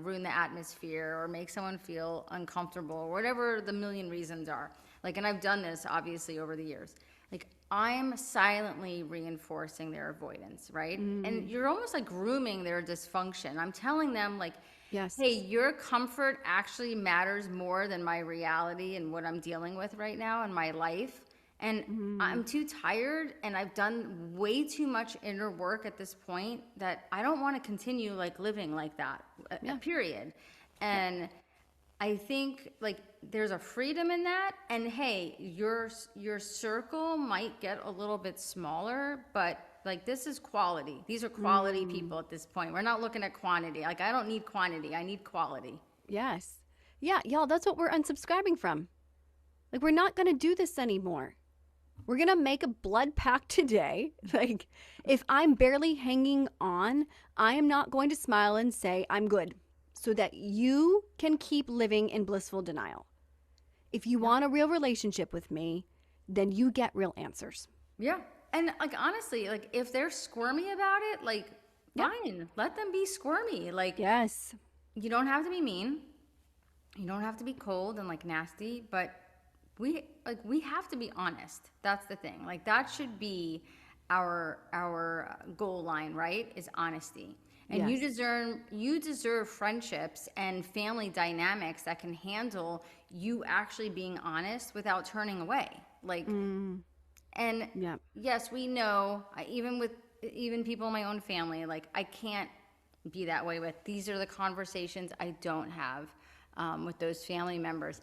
ruin the atmosphere or make someone feel uncomfortable or whatever the million reasons are. And I've done this obviously over the years. I'm silently reinforcing their avoidance, right? And you're almost grooming their dysfunction. I'm telling them yes, hey, your comfort actually matters more than my reality and what I'm dealing with right now in my life. And I'm too tired and I've done way too much inner work at this point that I don't want to continue living like that, period. And I think there's a freedom in that. And hey, your circle might get a little bit smaller, but this is quality. These are quality people at this point. We're not looking at quantity. I don't need quantity. I need quality. Yes. Yeah, y'all, that's what we're unsubscribing from. We're not going to do this anymore. We're going to make a blood pact today. Like, if I'm barely hanging on, I am not going to smile and say I'm good so that you can keep living in blissful denial. If you want a real relationship with me, then you get real answers. Yeah. And like, honestly, like if they're squirmy about it, like fine, let them be squirmy. Like, yes, you don't have to be mean. You don't have to be cold and like nasty, but we have to be honest. That's the thing. Like that should be our goal line, right? Is honesty. And you deserve friendships and family dynamics that can handle you actually being honest without turning away. Like and yes, we know, even people in my own family, like I can't be that way with. These are the conversations I don't have with those family members.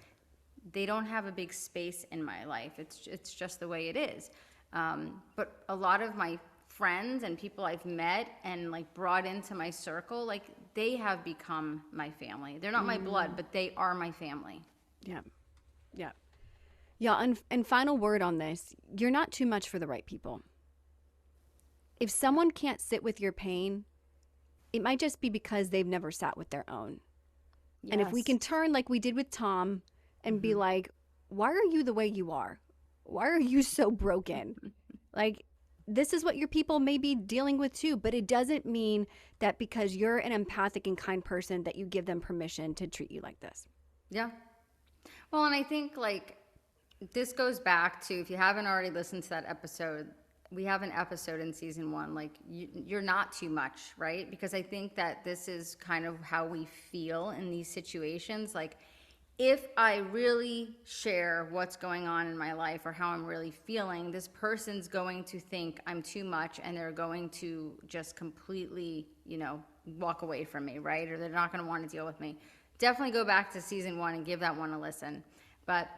They don't have a big space in my life. It's just the way it is. But a lot of my friends and people I've met and like brought into my circle, like they have become my family. They're not my blood, but they are my family. Yeah. Yeah. Yeah. And final word on this, you're not too much for the right people. If someone can't sit with your pain, it might just be because they've never sat with their own. Yes. And if we can turn like we did with Tom and be like, why are you the way you are? Why are you so broken? Like, this is what your people may be dealing with too, but it doesn't mean that because you're an empathic and kind person that you give them permission to treat you like this. Yeah. Well, and I think like this goes back to, if you haven't already listened to that episode, we have an episode in season 1, like you're not too much, right? Because I think that this is kind of how we feel in these situations. Like, if I really share what's going on in my life or how I'm really feeling, this person's going to think I'm too much and they're going to just completely, walk away from me, right? Or they're not going to want to deal with me. Definitely go back to season 1 and give that one a listen. But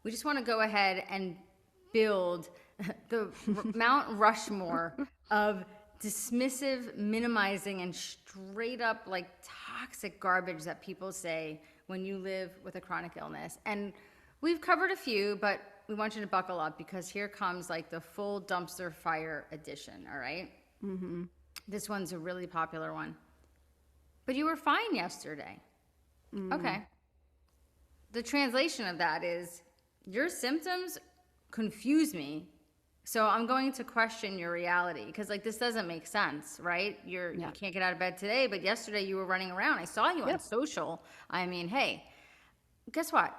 we just want to go ahead and build the Mount Rushmore of dismissive, minimizing, and straight up like toxic garbage that people say when you live with a chronic illness. And we've covered a few, but we want you to buckle up because here comes like the full dumpster fire edition, all right? Mm-hmm. This one's a really popular one. But you were fine yesterday. Okay. The translation of that is, your symptoms confuse me, so I'm going to question your reality because like this doesn't make sense, right? You can't get out of bed today, but yesterday you were running around. I saw you on social. I mean, hey, guess what?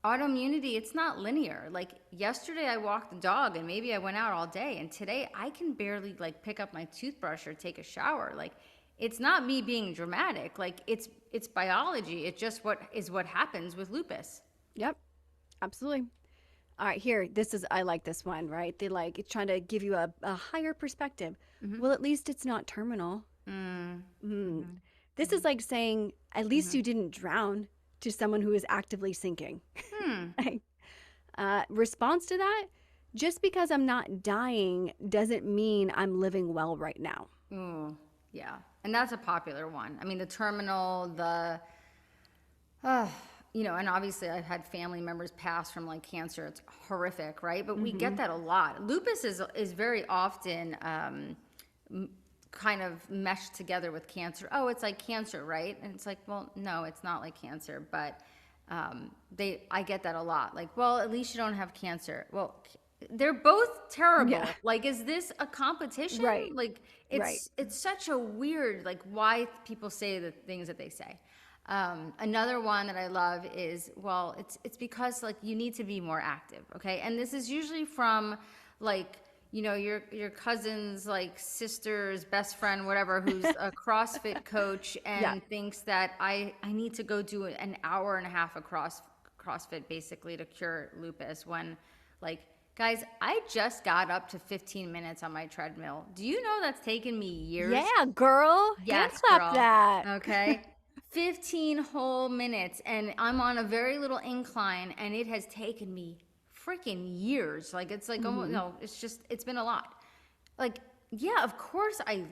Autoimmunity, it's not linear. Like yesterday I walked the dog and maybe I went out all day, and today I can barely like pick up my toothbrush or take a shower. Like, it's not me being dramatic. Like it's biology. It's just what happens with lupus. Yep, absolutely. All right, here, I like this one, right? It's trying to give you a higher perspective. Well, at least it's not terminal. This is like saying, at least you didn't drown, to someone who is actively sinking. Response to that, just because I'm not dying doesn't mean I'm living well right now. Yeah, and that's a popular one. I mean, the terminal, and obviously I've had family members pass from like cancer. It's horrific, right? But we get that a lot. Lupus is very often kind of meshed together with cancer. Oh, it's like cancer, right? And it's like, well, no, it's not like cancer. But I get that a lot. Like, well, at least you don't have cancer. Well, they're both terrible. Yeah. Like, is this a competition? Right. Like, it's such a weird, like, why people say the things that they say. Another one that I love is, well, it's because like you need to be more active, okay? And this is usually from like, your cousin's like sister's best friend, whatever, who's a CrossFit coach and thinks that I need to go do an hour and a half of CrossFit basically to cure lupus, when like, guys, I just got up to 15 minutes on my treadmill. Do you know that's taken me years? Yeah, girl. Yes, clap girl. that. Okay. 15 whole minutes, and I'm on a very little incline, and it has taken me freaking years. Like, it's like, almost, no, it's been a lot. Like, yeah, of course I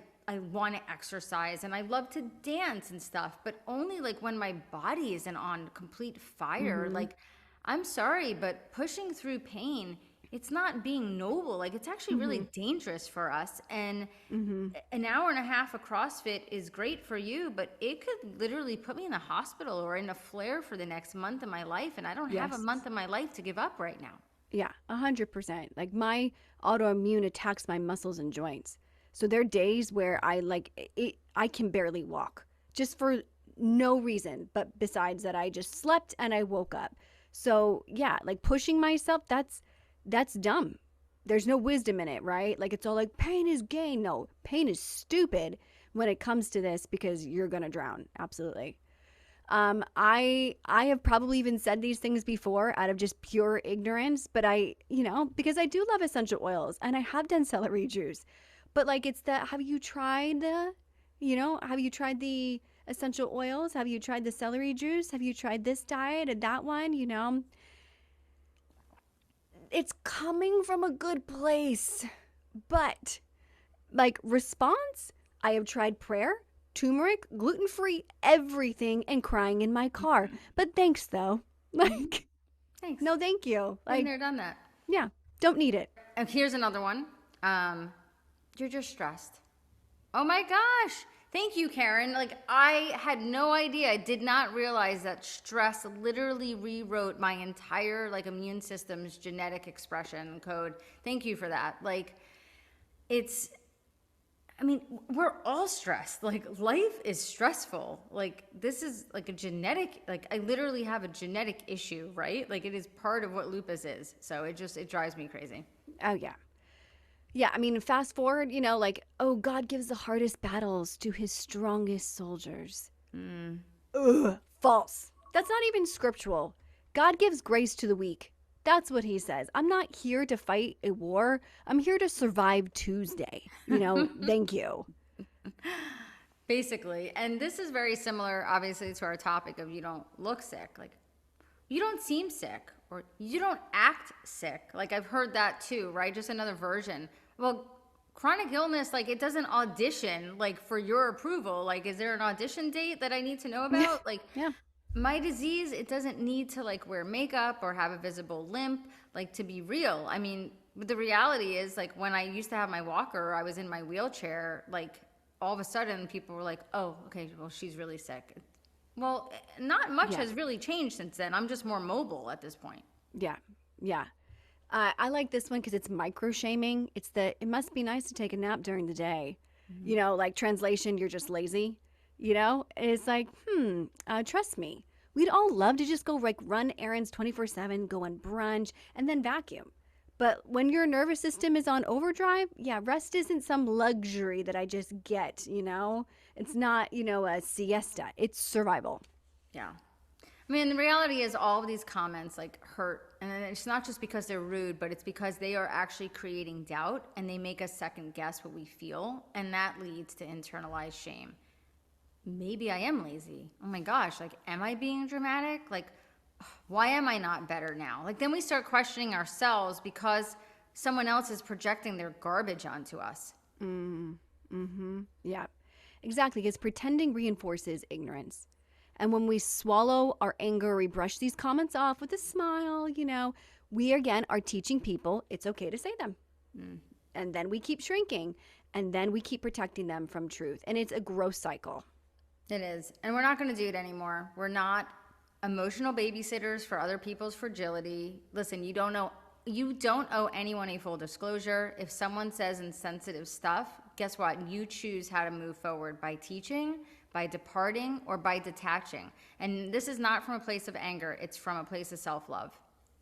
want to exercise and I love to dance and stuff, but only like when my body isn't on complete fire. Like, I'm sorry, but pushing through pain, it's not being noble. Like, it's actually really dangerous for us. And an hour and a half of CrossFit is great for you, but it could literally put me in the hospital or in a flare for the next month of my life. And I don't have a month of my life to give up right now. Yeah, 100%. Like, my autoimmune attacks my muscles and joints. So there are days where I can barely walk just for no reason, but besides that I just slept and I woke up. So yeah, like pushing myself, that's dumb. There's no wisdom in it, right? Like, it's all like pain is gain. No, pain is stupid when it comes to this, because you're going to drown. Absolutely. I have probably even said these things before out of just pure ignorance, but because I do love essential oils and I have done celery juice, but like, it's that, have you tried the essential oils? Have you tried the celery juice? Have you tried this diet and that one? It's coming from a good place, but like, response, I have tried prayer, turmeric, gluten-free, everything, and crying in my car. But thanks though. Like, thanks. No, thank you. Like, I've never done that. Yeah, don't need it. And here's another one. You're just stressed. Oh my gosh. Thank you, Karen. Like, I had no idea. I did not realize that stress literally rewrote my entire immune system's genetic expression code. Thank you for that. Like, we're all stressed. Like, life is stressful. Like, this is like a genetic, I literally have a genetic issue, right? Like, it is part of what lupus is. So it drives me crazy. Oh yeah. Yeah, fast forward, God gives the hardest battles to his strongest soldiers. Ugh, false. That's not even scriptural. God gives grace to the weak. That's what he says. I'm not here to fight a war. I'm here to survive Tuesday. Thank you. Basically. And this is very similar, obviously, to our topic of you don't look sick. Like, you don't seem sick, or you don't act sick. Like, I've heard that too, right? Just another version. Well, chronic illness, it doesn't audition, for your approval. Like, is there an audition date that I need to know about? Yeah. My disease, it doesn't need to, wear makeup or have a visible limp, to be real. But the reality is, when I used to have my walker, I was in my wheelchair, all of a sudden people were like, oh, okay, well, she's really sick. Well, not much has really changed since then. I'm just more mobile at this point. Yeah. Yeah. I like this one because it's micro-shaming. It must be nice to take a nap during the day. Translation, you're just lazy. It's like, trust me. We'd all love to just go run errands 24/7, go on brunch, and then vacuum. But when your nervous system is on overdrive, rest isn't some luxury that I just get, It's not, a siesta. It's survival. Yeah. The reality is all of these comments hurt, and it's not just because they're rude, but it's because they are actually creating doubt, and they make us second guess what we feel, and that leads to internalized shame. Maybe I am lazy. Oh my gosh, am I being dramatic? Why am I not better now? Then we start questioning ourselves because someone else is projecting their garbage onto us. Yeah, exactly, because pretending reinforces ignorance. And when we swallow our anger, we brush these comments off with a smile, we again are teaching people it's okay to say them. And then we keep shrinking, and then we keep protecting them from truth. And it's a gross cycle. It is. And we're not going to do it anymore. We're not emotional babysitters for other people's fragility. Listen, you don't owe anyone a full disclosure. If someone says insensitive stuff, guess what? You choose how to move forward by teaching, by departing, or by detaching. And this is not from a place of anger. It's from a place of self-love.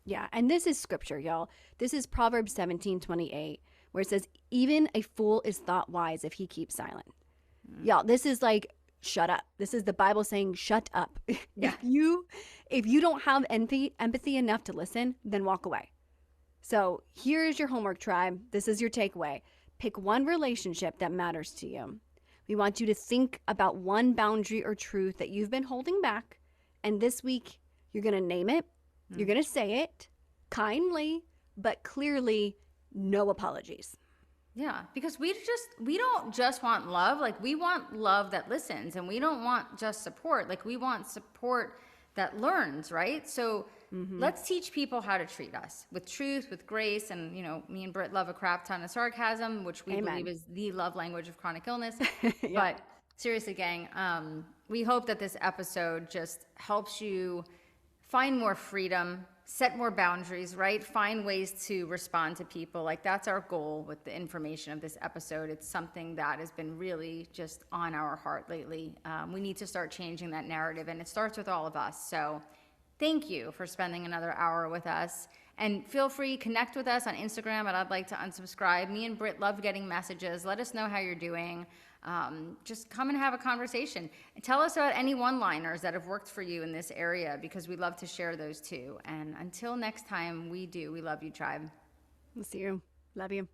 Yeah, and this is scripture, y'all. This is Proverbs 17:28, where it says, even a fool is thought wise if he keeps silent. Y'all, this is shut up. This is the Bible saying, shut up. Yeah. If you don't have empathy enough to listen, then walk away. So here's your homework, tribe. This is your takeaway. Pick one relationship that matters to you. We want you to think about one boundary or truth that you've been holding back. And this week, you're going to name it. You're going to say it kindly, but clearly, no apologies. Yeah, because we don't just want love. We want love that listens, and we don't want just support. We want support that learns, right? So Let's teach people how to treat us with truth, with grace. And, you know, me and Britt love a crap ton of sarcasm, which we believe is the love language of chronic illness. But seriously, gang, we hope that this episode just helps you find more freedom, set more boundaries, right? Find ways to respond to people. Like, that's our goal with the information of this episode. It's something that has been really just on our heart lately. We need to start changing that narrative, and it starts with all of us. So thank you for spending another hour with us. And feel free, connect with us on Instagram at I'd Like to Unsubscribe. Me and Britt love getting messages. Let us know how you're doing. Just come and have a conversation. And tell us about any one-liners that have worked for you in this area, because we'd love to share those too. And until next time, we love you, tribe. We'll see you. Love you.